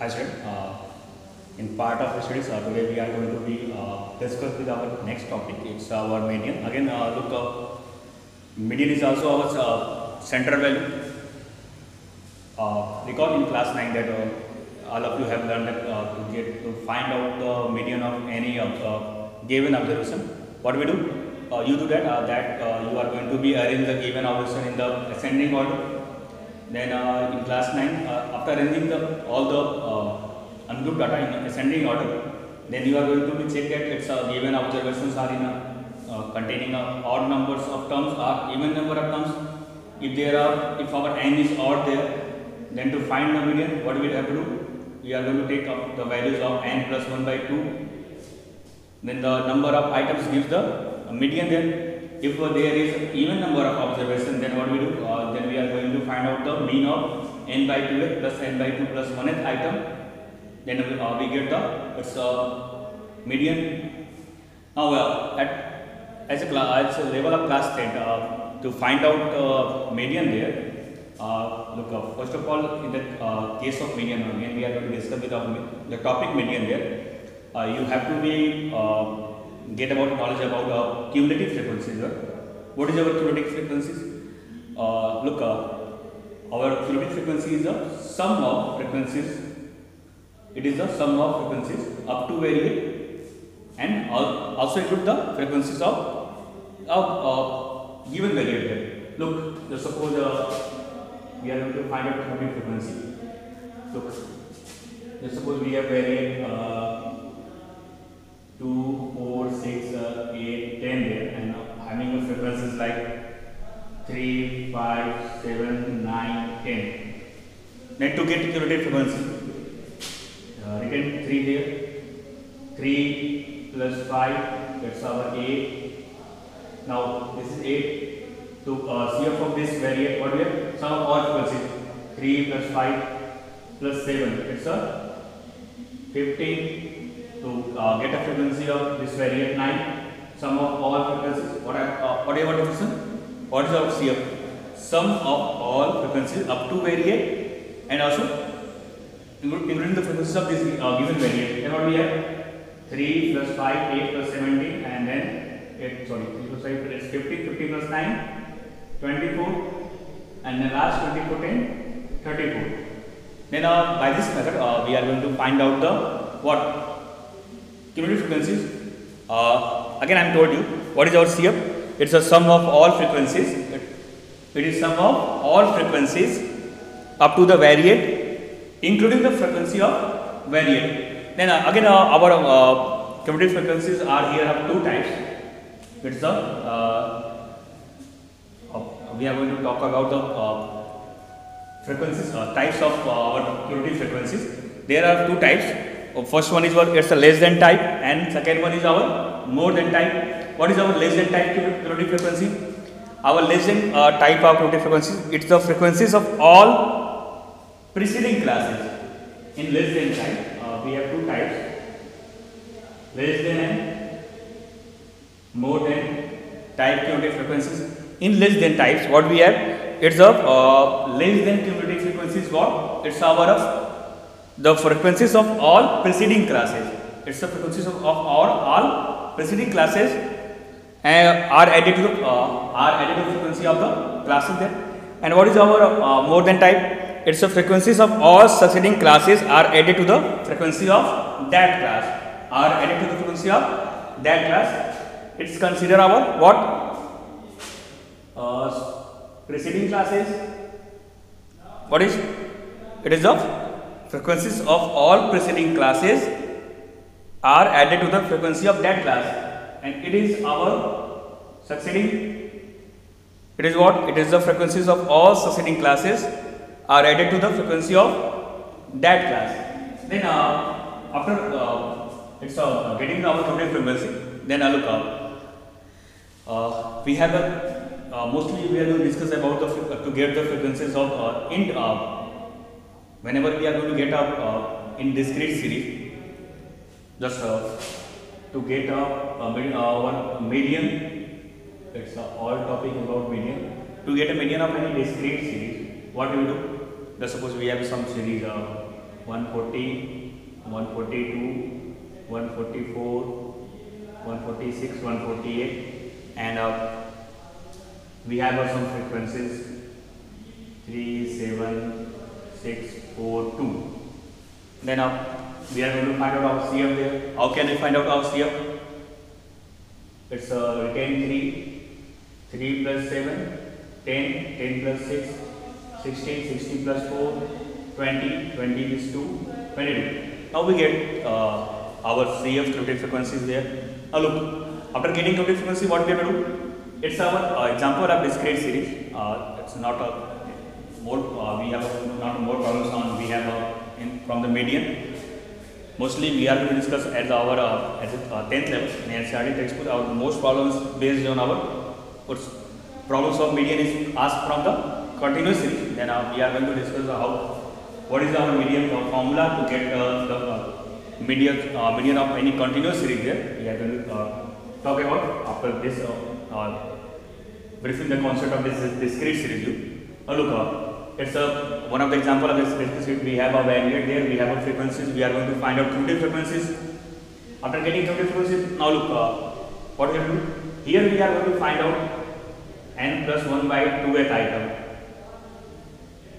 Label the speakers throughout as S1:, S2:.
S1: Hi student. In part of the studies today we are going to be discuss with our next topic. It's our median. Again, look, median is also our central value. Recall in class 9 that all of you have learned that to find out the median of any given observation. What we do? You do that. You are going to be arrange the given observation in the ascending order. Then in class 9, after arranging all the ungrouped data in ascending order, then you are going to be check that its given observations are in containing odd numbers of terms or even number of terms. If our n is odd there, then to find the median, what we will have to do? We are going to take up the values of n plus 1 by 2. Then the number of items gives the median. Then if there is even number of observations, then what we do? Then we are going to find out the mean of n by 2 plus n by 2 plus 1th item. Then we get the median. Now as a level of class 10, to find out median there, look, first of all, in the case of median, again we are going to discuss the topic median there. You have to be get about knowledge about cumulative frequencies. What is our cumulative frequencies? Look, our cumulative frequency is the sum of frequencies. It is the sum of frequencies up to variate and also include the frequencies of given variable. Look, just suppose we are going to find out cumulative frequency. Look, just suppose we have variate 2, 4, 6, 8, 10 there, and having frequencies like 3, 5, 7, 9, 10. Then to get cumulative frequency, written 3 there, 3 plus 5, that's our 8. Now this is 8. To CF of this variate, what we have? Sum of all frequencies, 3 plus 5 plus 7, it's a 15. To get a frequency of this variate 9, sum of all frequencies. What is our definition? What is our CF? Sum of all frequencies up to variate and also including the frequencies of this given variate. Then what we have? 3 plus 5, 8 plus 17, and then 3 plus 5 is 15, 15 plus 9, 24, and then last 24, 10, 34. Then by this method, we are going to find out the what? Cumulative frequencies. Again, I am told you what is our CF. It's a sum of all frequencies. It is sum of all frequencies up to the variate, including the frequency of variate. Then again, our cumulative frequencies are here of two types. It's the we are going to talk about the frequencies, types of our cumulative frequencies. There are two types. First one is it's a less than type, and second one is our more than type. What is our less than type cumulative frequency? Our less than type of cumulative frequency, it's the frequencies of all preceding classes. In less than type, we have two types: less than and more than type cumulative frequencies. In less than types, what we have? It's a less than cumulative frequencies. What? It's our the frequencies of all preceding classes. It's the frequencies of all preceding classes are added to the frequency of the classes there. And what is our more than type? It's the frequencies of all succeeding classes are added to the frequency of that class. Are added to the frequency of that class. It's consider our what? Preceding classes. What is? It is the frequencies of all preceding classes are added to the frequency of that class, and it is our succeeding. It is what? It is the frequencies of all succeeding classes are added to the frequency of that class. Then after it's getting our cumulative frequency, then look we have mostly we are going to discuss about to get the frequencies of whenever we are going to get up in discrete series, just to get one median, it's all topic about median. To get a median of any discrete series, what do we do? Just suppose we have some series 140, 142, 144, 146, 148, and we have some frequencies 3, 7, 6, 4, 2. Then we are going to find out our CF there. How can we find out our CF? It's retain 3, 3 plus 7, 10, 10 plus 6, 16, 16 plus 4, 20, 20 is 2, 22. Now we get our CF commutative frequencies there. Now look, after getting commutative frequency, what we have to do? It's our example of discrete series. It's not a more, we have not more problems on, we have from the median. Mostly we are going to discuss at our 10th level in NCERT textbook. Our most problems based on our problems of median is asked from the continuous series. Then we are going to discuss what is our median formula to get the median of any continuous series there. We are going to talk about after this briefing the concept of this discrete series. Look, it's one of the example of this discrete series. We have a variate there, we have a frequencies, we are going to find out commutative frequencies. After getting commutative frequencies, now look, what we have to do? Here we are going to find out n plus 1 by 2th item.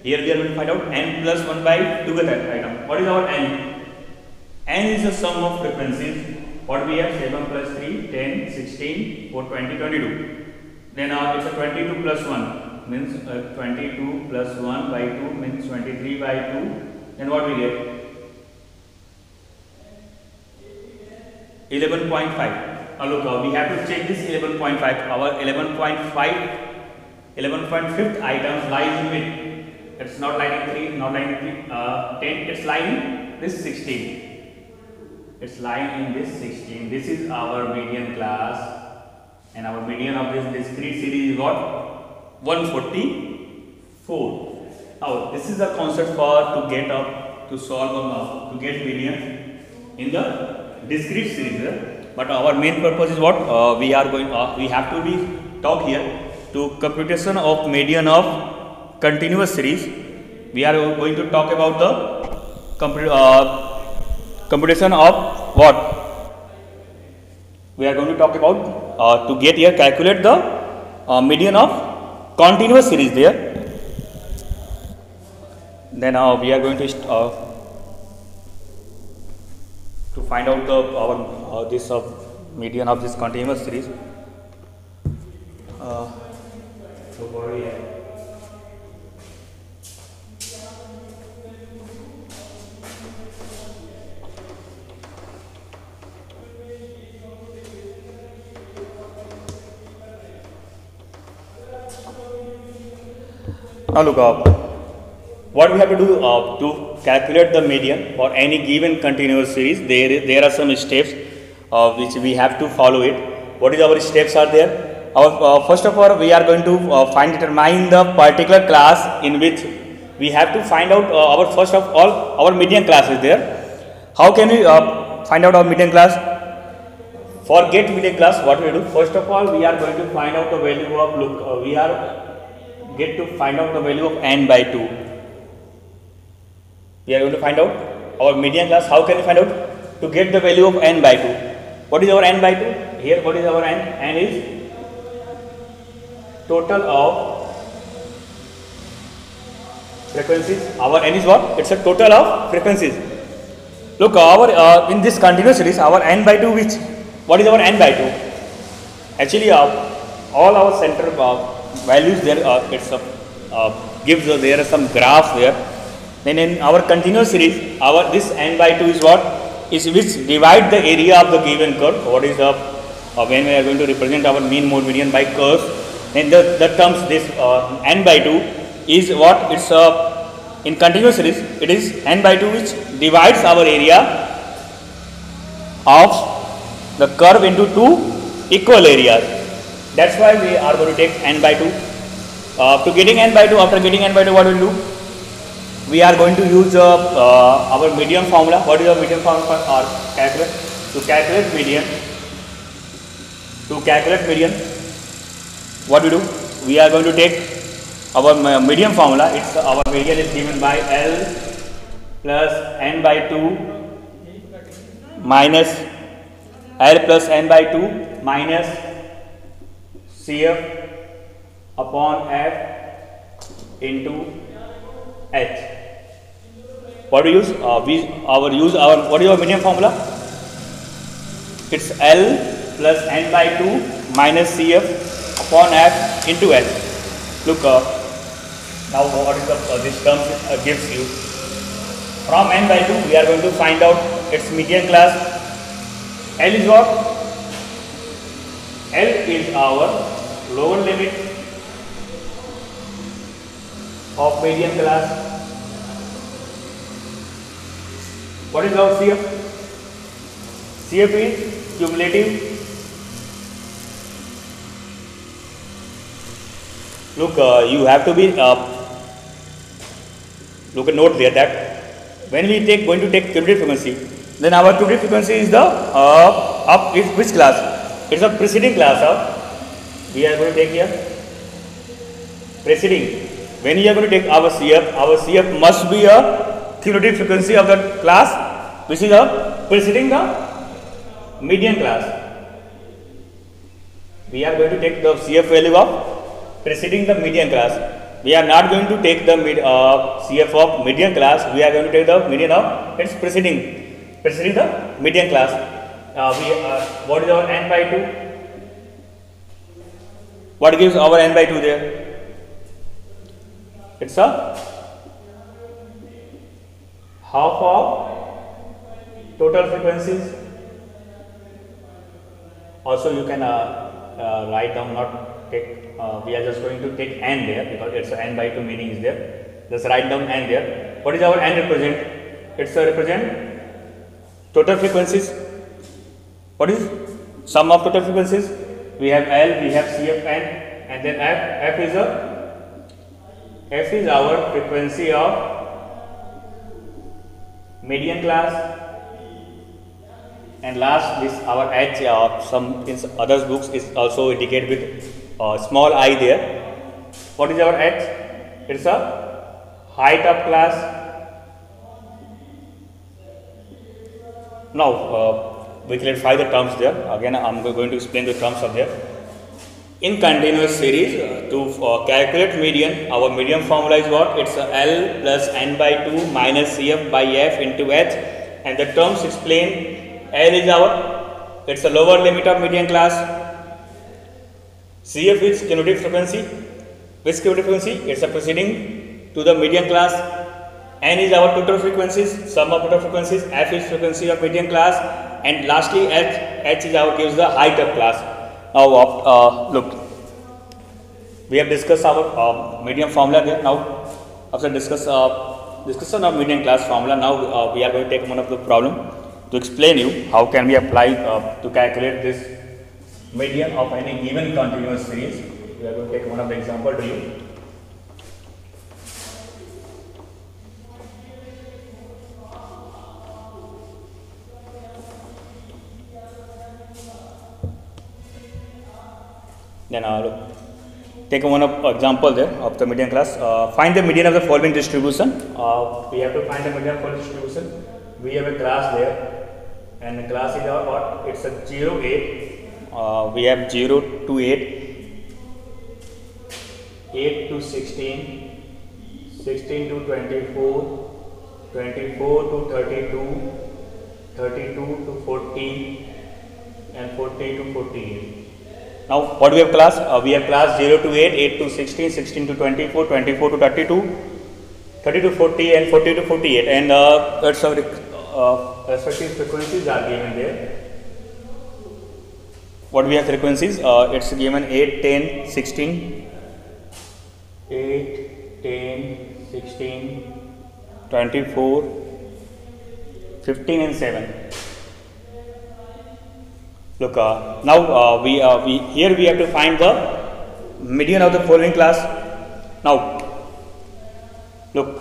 S1: Here we are going to find out n plus 1 by 2th item. What is our n? N is the sum of frequencies. What we have? 7 plus 3, 10, 16, 4, 20, 22. Then it's a 22 plus 1 means 22 plus 1 by 2 means 23 by 2. Then what we get? 11.5. Now look, we have to check this 11.5. Our 11.5th item lies in mid. It's not lying in 3, not lying in 10. It's lying in this 16. It's lying in this 16. This is our median class. And our median of this discrete series is what? 144. Now this is the concept for to get up to solve to get median in the discrete series. But our main purpose is what we are going. We have to be talk here to computation of median of continuous series. We are going to talk about the computation of what? We are going to talk about to get here calculate the median of continuous series there. Then we are going to find out the our this median of this continuous series. So far we have now look up. What we have to do to calculate the median for any given continuous series, there are some steps which we have to follow it. What is our steps are there? First of all, we are going to determine the particular class in which we have to find out our first of all our median class is there. How can we find out our median class? For get median class, what we do? First of all, we are going to find out the value of we are get to find out the value of n by 2. We are going to find out our median class. How can we find out? To get the value of n by 2. What is our n by 2? Here, what is our n? N is total of frequencies. Our n is what? It's a total of frequencies. Look, our in this continuous series, our n by 2 which? What is our n by 2? Actually, all our center values there gives there are some graphs there. Then in our continuous series, our this n by 2 is what? Is which divide the area of the given curve. What is the when we are going to represent our mean, mode, median by curves, then the terms this n by 2 is what? It's in continuous series it is n by 2 which divides our area of the curve into two equal areas. That's why we are going to take n by 2. To getting n by 2, after getting n by 2, what we will do? We are going to use our median formula. What is our median formula for our calculate? To calculate median, what we do? We are going to take our median formula. It's our median is given by L plus n by 2 minus L plus n by 2 minus Cf upon F into H. What do we use? What is our medium formula? It's L plus n by 2 minus Cf upon F into H. Look, now what is this term gives you? From n by 2 we are going to find out its median class. L is what? L is our lower limit of median class. What is our CF? CF is cumulative. Look, you have to be look at note there that when we going to take cumulative frequency, then our cumulative frequency is the is which class? It's a preceding class of. We are going to take here preceding. When you are going to take our CF must be a cumulative frequency of the class which is a preceding the median class. We are going to take the CF value of preceding the median class. We are not going to take the CF of median class. We are going to take the median of its preceding the median class. What is our n by 2? What gives our n by 2 there? It's a half of total frequencies. Also you can write down, not take, we are just going to take n there because it's a n by 2 meaning is there. Just write down n there. What is our n represent? It's a represent total frequencies. What is sum of total frequencies? We have L, we have CFN, and then F is our frequency of median class, and last this our H. Some in others books is also indicated with small I there. What is our H? It's a height of class. Now we clarify the terms there. Again, I am going to explain the terms of there. In continuous series, to calculate median, our median formula is what? It's L plus n by 2 minus Cf by F into H, and the terms explain. L is it's a lower limit of median class. Cf is cumulative frequency. Which cumulative frequency? It's a preceding to the median class. N is our total frequencies, sum of total frequencies. F is frequency of median class, and lastly H is our gives the height of class. Now look, we have discussed our median formula there. Now after discussion of median class formula, now we are going to take one of the problem to explain you how can we apply to calculate this median of any given continuous series. We are going to take one of the example to you. Then look, take one of example there of the median class. Find the median of the following distribution. We have to find the median for distribution. We have a class there, and the class is our what? It's a 0, 8. We have 0 to 8, 8 to 16, 16 to 24, 24 to 32, 32 to 40, and 40 to 48. Now what do we have class? We have class 0 to 8, 8 to 16, 16 to 24, 24 to 32, 30 to 40, and 40 to 48, and that's our respective frequencies are given there. What we have frequencies? It's given 8, 10, 16, 8, 10, 16, 24, 15, and 7. Look, now we here we have to find the median of the following class. Now look,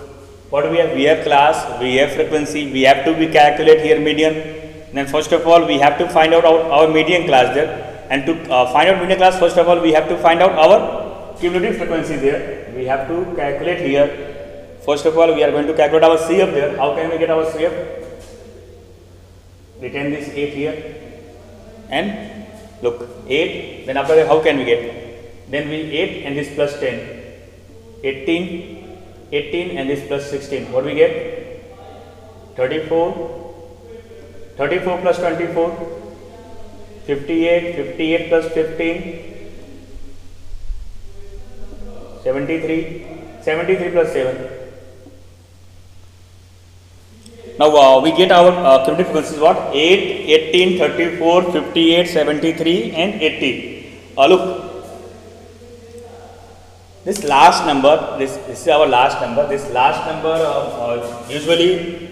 S1: what do we have? We have class, we have frequency, we have to calculate here median. Then first of all we have to find out our median class there, and to find out median class, first of all we have to find out our cumulative frequency there. We have to calculate here First of all, we are going to calculate our CF there. How can we get our CF? Retain this 8 here and look 8. Then after that, how can we get? Then we 8 and this plus 10, 18 and this plus 16. What we get? 34. 34 plus 24. 58. 58 plus 15. 73. 73 plus 7. Now we get our cumulative frequencies what? 8, 18, 34, 58, 73 and 80. Look, this last number, this is our last number. This last number usually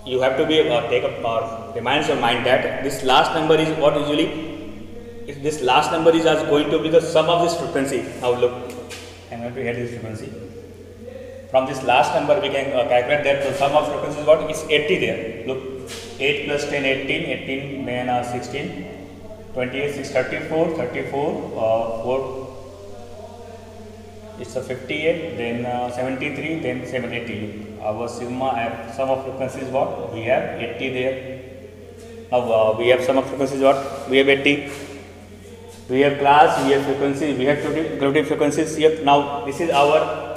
S1: you have to be take up reminds your mind that this last number is what usually, if this last number is as going to be the sum of this frequency. Now look, I am going to get this frequency. From this last number we can calculate that the sum of frequencies is what? It's 80 there. Look, 8 plus 10, 18, 18 then 16, 28, 6, 34, 34, 4, it's a 58, then 73, then 780. Look, our sigma f sum of frequencies is what? We have 80 there. Now we have sum of frequencies what? We have 80. We have class, we have frequencies, we have cumulative frequencies here. Now this is our,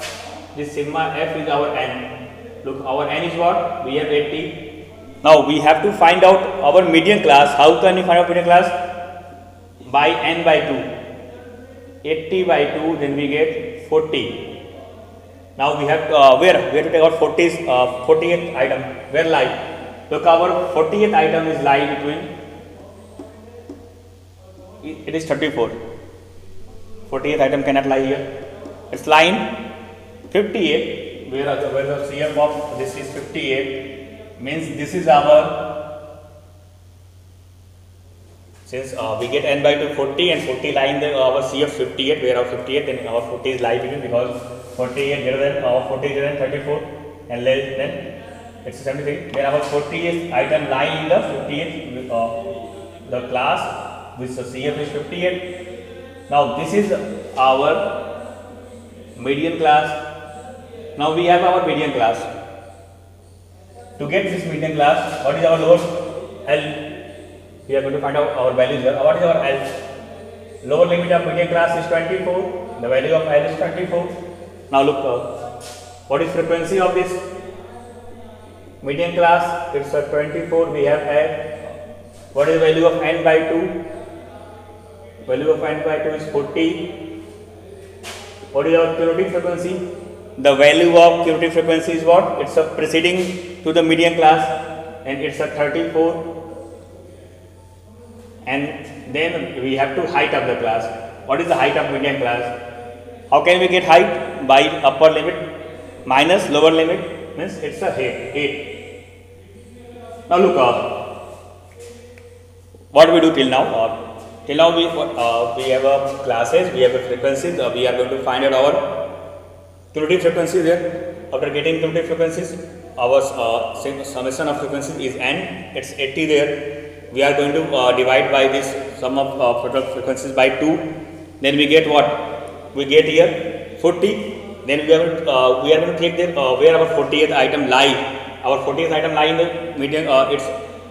S1: this sigma f is our n. Look, our n is what? We have 80. Now we have to find out our median class. How can we find out median class? By n by 2. 80 by 2, then we get 40. Now we have where to take our 40th item. Where lie? Look, our 40th item is lie between, it is 34. 40th item cannot lie here. It's line 58, where the CF of this is 58, means this is our, since we get n by 2 40 and 40 lie in the our CF 58, where our 58 then our 40 is lie between, because 48 greater than 40 greater than 34 and less than it's 73. Then our 40th item lie in the 58th the class which the CF is 58. Now this is our median class. Now we have our median class. To get this median class, what is our load? L. We are going to find out our values here. What is our L? Lower limit of median class is 24. The value of L is 24. Now look, what is frequency of this median class? It's a 24. We have L. What is the value of n by 2? Value of n by 2 is 40. What is our cumulative frequency? The value of cumulative frequency is what? It's a preceding to the median class, and it's a 34. And then we have to height of the class. What is the height of median class? How can we get height? By upper limit minus lower limit, means it's a 8. Now look, what we do till now? Till now we have classes, we have frequencies. We are going to find out our cumulative frequencies here. After getting cumulative frequencies, our summation of frequencies is n. It's 80 there. We are going to divide by this sum of total frequencies by 2. Then we get what? We get here 40. Then we are going to take the where our 40th item lie. Our 40th item lie in the median. It's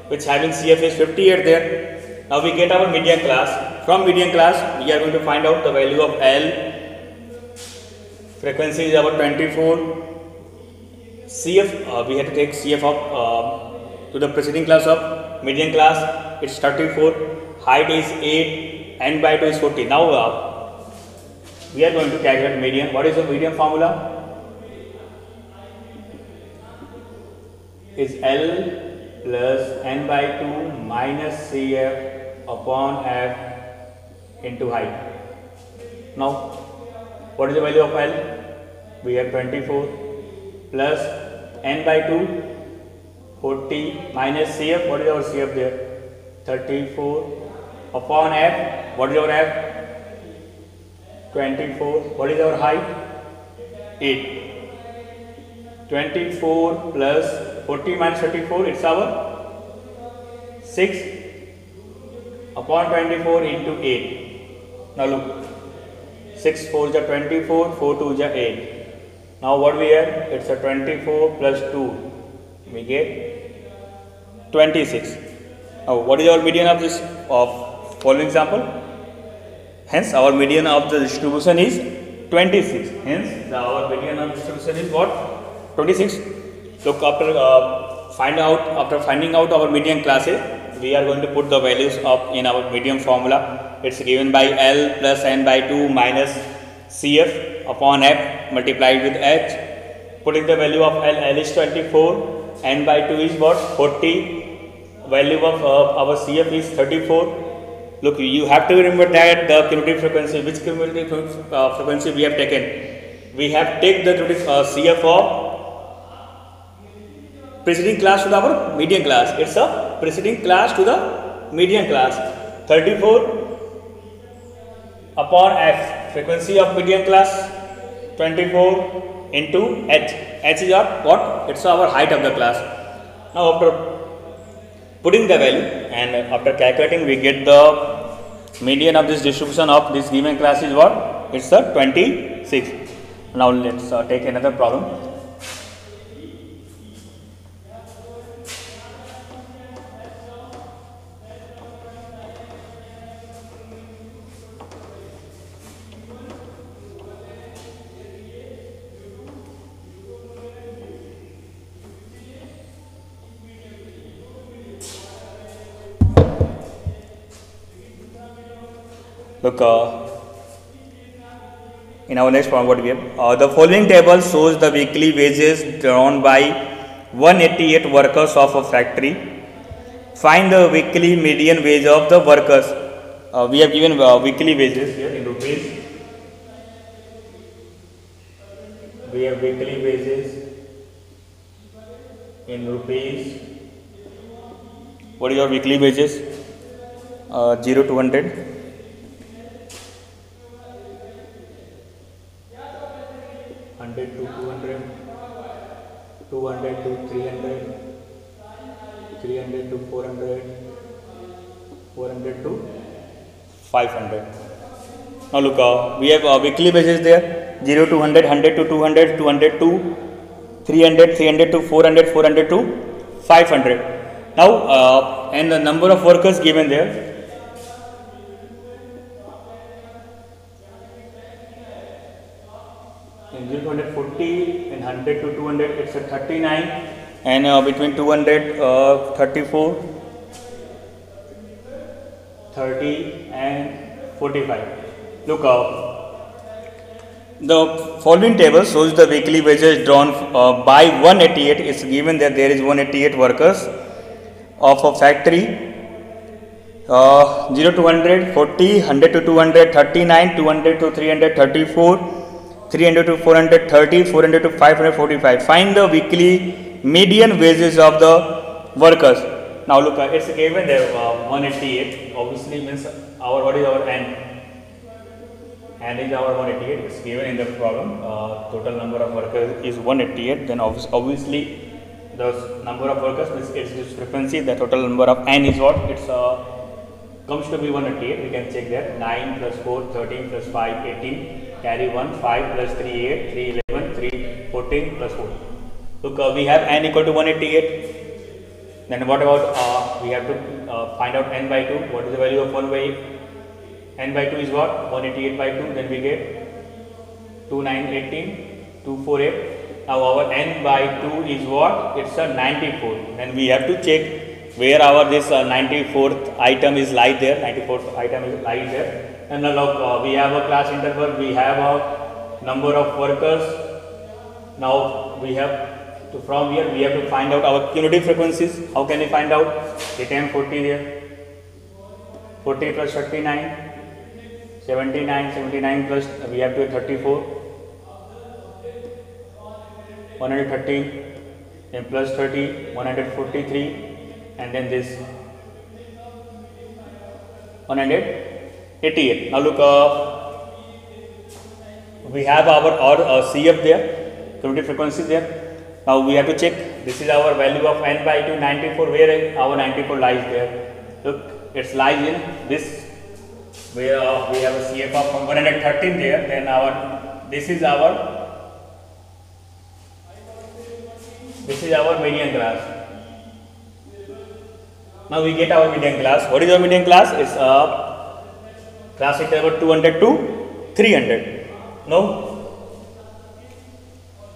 S1: which having CF is 58 there. Now we get our median class. From median class, we are going to find out the value of L. Frequency is about 24. CF, we have to take CF of to the preceding class of median class. It's 34. Height is 8. N by 2 is 40. Now we are going to calculate median. What is the median formula? Is L plus n by 2 minus CF upon F into height. Now, what is the value of L? We have 24 plus n by 2, 40 minus CF. What is our CF there? 34 upon F. What is our F? 24. What is our height? 8. 24 plus 40 minus 34, it's our 6 upon 24 into 8. Now look, 6 4 is 24, 4 2 is 8. Now what we have? It's a 24 plus 2. We get 26. Now what is our median of this of following example? Hence our median of the distribution is 26. Hence our median of distribution is what? 26. Look, after finding out our median classes, we are going to put the values of in our median formula. It's given by L plus n by 2 minus CF upon F multiplied with H. Putting the value of L is 24, n by 2 is what? 40. Value of our CF is 34. Look, you have to remember that the cumulative frequency, which cumulative frequency we have taken. We have taken the cumulative CF of preceding class to our median class. It's a preceding class to the median class. 34 upon F, frequency of median class, 24 into H. H is our what? It's our height of the class. Now after putting the value and after calculating, we get the median of this distribution of this given class is what? It's a 26. Now let's take another problem. Look, in our next problem, what we have? The following table shows the weekly wages drawn by 188 workers of a factory. Find the weekly median wage of the workers. We have given weekly wages here in rupees. We have weekly wages in rupees. What is your weekly wages? 0 to 100. 100 to 200, 200 to 300, 300 to 400, 400 to 500. Now look, we have weekly wages there, 0 to 100, 100 to 200, 200 to 300, 300 to 400, 400 to 500. Now and the number of workers given there. In 0 to 140 and 100 to 200 it's a 39, and between 200 34, 30 and 45. Look, the following table shows the weekly wages drawn by 188. It's given that there is 188 workers of a factory. 0 to 100 40, 100 to 200 39, 200 to 300 34, 300 to 430, 400 to 545. Find the weekly median wages of the workers. Now look, it's given there 188. Obviously means our what is our n? N is our 188. It's given in the problem. Total number of workers is 188. Then obviously the number of workers is this frequency. The total number of n is what? It's comes to be 188. We can check that. 9 plus 4 13 plus 5 18. Carry 1, 5 plus 3, 8, 3, 11, 3, 14 plus 4. Look, we have n equal to 188. Then what about, we have to find out n by 2. What is the value of 1 by 8? N by 2 is what? 188 by 2. Then we get 2, 9, 18, 2, 4, 8. Now our n by 2 is what? It's a 94. Then we have to check where our this 94th item is lie there. 94th item is lie there. And look, we have a class interval, we have a number of workers. Now we have to, from here we have to find out our cumulative frequencies. How can we find out? Get m 40 there, 40 plus 39, 79, 79 plus we have to 34, 130, then plus 30, 143, and then this 188. Now look, we have our CF there, cumulative frequency there. Now we have to check. This is our value of n by 2, 94. Where our 94 lies there? Look, it lies in this, where we have a CF of 113 there. Then this is our This is our median class. Now we get our median class. What is our median class? It's class interval 200 to 300. No?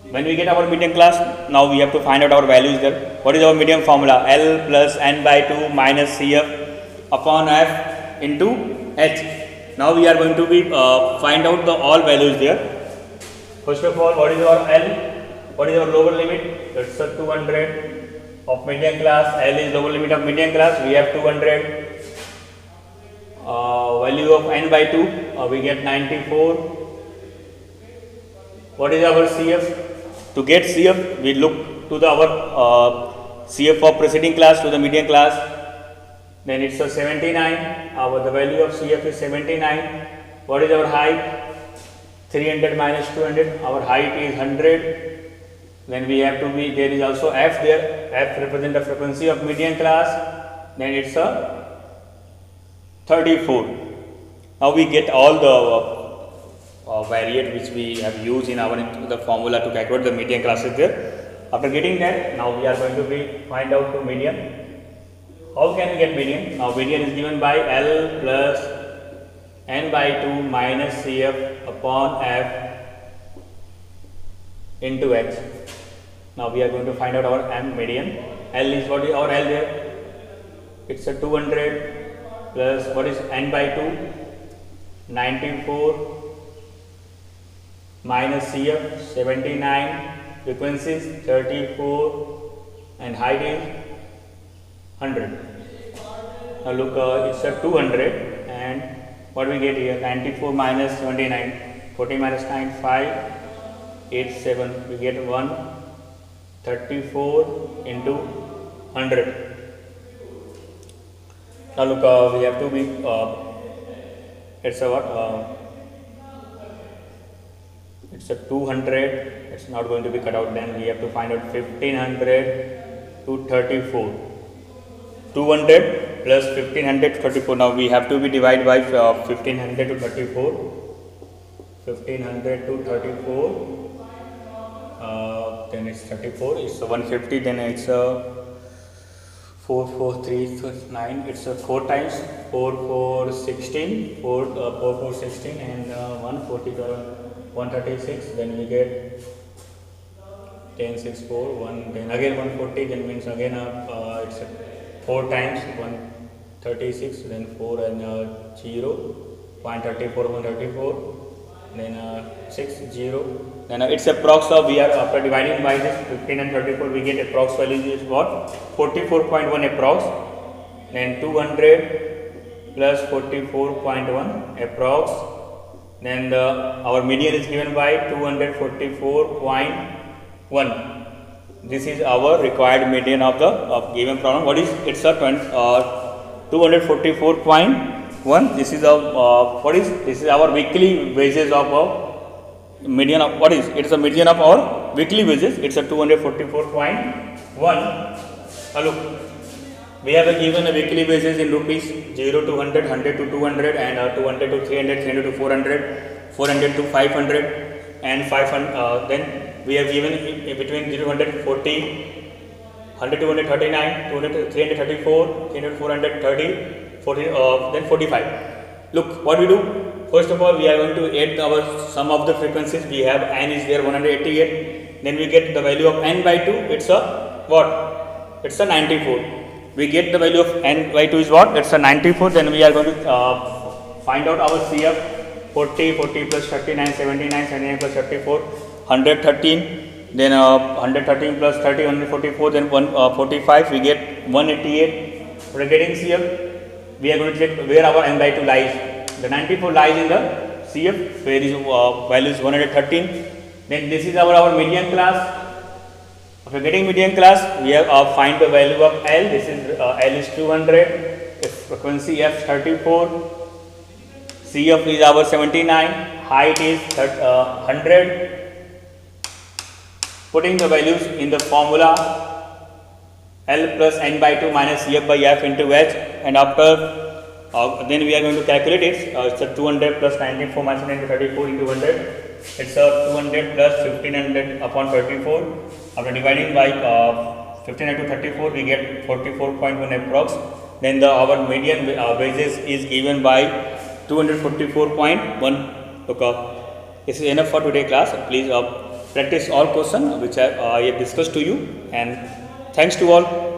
S1: When we get our median class, now we have to find out our values there. What is our median formula? L plus n by 2 minus Cf upon f into h. Now we are going to be find out the all values there. First of all, what is our L? What is our lower limit? That's 200 of median class. L is lower limit of median class. We have 200. Value of n by 2, we get 94. What is our CF? To get CF, we look to our CF of preceding class to the median class. Then it's a 79. The value of CF is 79. What is our height? 300 minus 200. Our height is 100. Then we have to be, there is also F there. F represents the frequency of median class. Then it's a 34. Now we get all the variate which we have used in our the formula to calculate the median classes there. After getting that, now we are going to be find out the median. How can we get median? Now median is given by L plus n by 2 minus Cf upon f into h. Now we are going to find out our m median. L is what is our L there? It's a 200 plus what is n by 2? 94 minus Cf 79, frequencies 34 and height is 100. Now look, it's a 200 and what we get here? 94 minus 79, 40 minus 9, 5, 8, 7. We get 134 into 100. Now look, we have to be, it's a what? It's a 200, it's not going to be cut out, then we have to find out 1500 to 34. 200 plus 1500 to 34. Now we have to be divided by 1500 to 34. 1500 to 34. Then it's 34. It's 150. Then it's 4, 4, 3, 9. It's 4 times 4, 4, 16. 4, 4, 16 and 140, 136. Then we get 10, 6, 4, 1. Then again 140. Then means again it's 4 times 136. Then 4 and 0. 0.34, 134. Then 6, 0. Then it's approx of, we are after dividing by this 15 and 34, we get approx value is what? 44.1 approx. Then 200 plus 44.1 approx. Then our median is given by 244.1. This is our required median of the given problem. What is? It's a 244.1. This is a what is? This is our weekly wages of median of what is? It's a median of our weekly wages. It's a 244.1. Look, we have given a weekly wages in rupees 0 to 100, 100 to 200, and 200 to 300, 300 to 400, 400 to 500, and 500. Then we have given in between 0 to 140, 100 to 139, 200 to 334, 300 to 430, 40, then 45. Look, what we do? First of all, we are going to add our sum of the frequencies. We have n is there 188. Then we get the value of n by 2. It's a what? It's a 94. We get the value of n by 2 is what? It's a 94. Then we are going to find out our CF. 40, 40 plus 39, 79, 79 plus 34, 113. Then 113 plus 30, 144. Then 145. We get 188. We are getting CF. We are going to check where our n by 2 lies. The 94 lies in the CF, where is value is 113. Then this is our median class. After getting median class, we have find the value of L. This is L is 200. Frequency F 34. CF is our 79. Height is 100. Putting the values in the formula L plus n by 2 minus CF by F into H, and after then we are going to calculate it. It's a 200 plus 94 minus 34 into 100. It's a 200 plus 1500 upon 34. After dividing by 59 to 34, we get 44.1 approx. Then our median wages is given by 244.1. Okay. This is enough for today class. Please practice all questions which I have discussed to you, and thanks to all.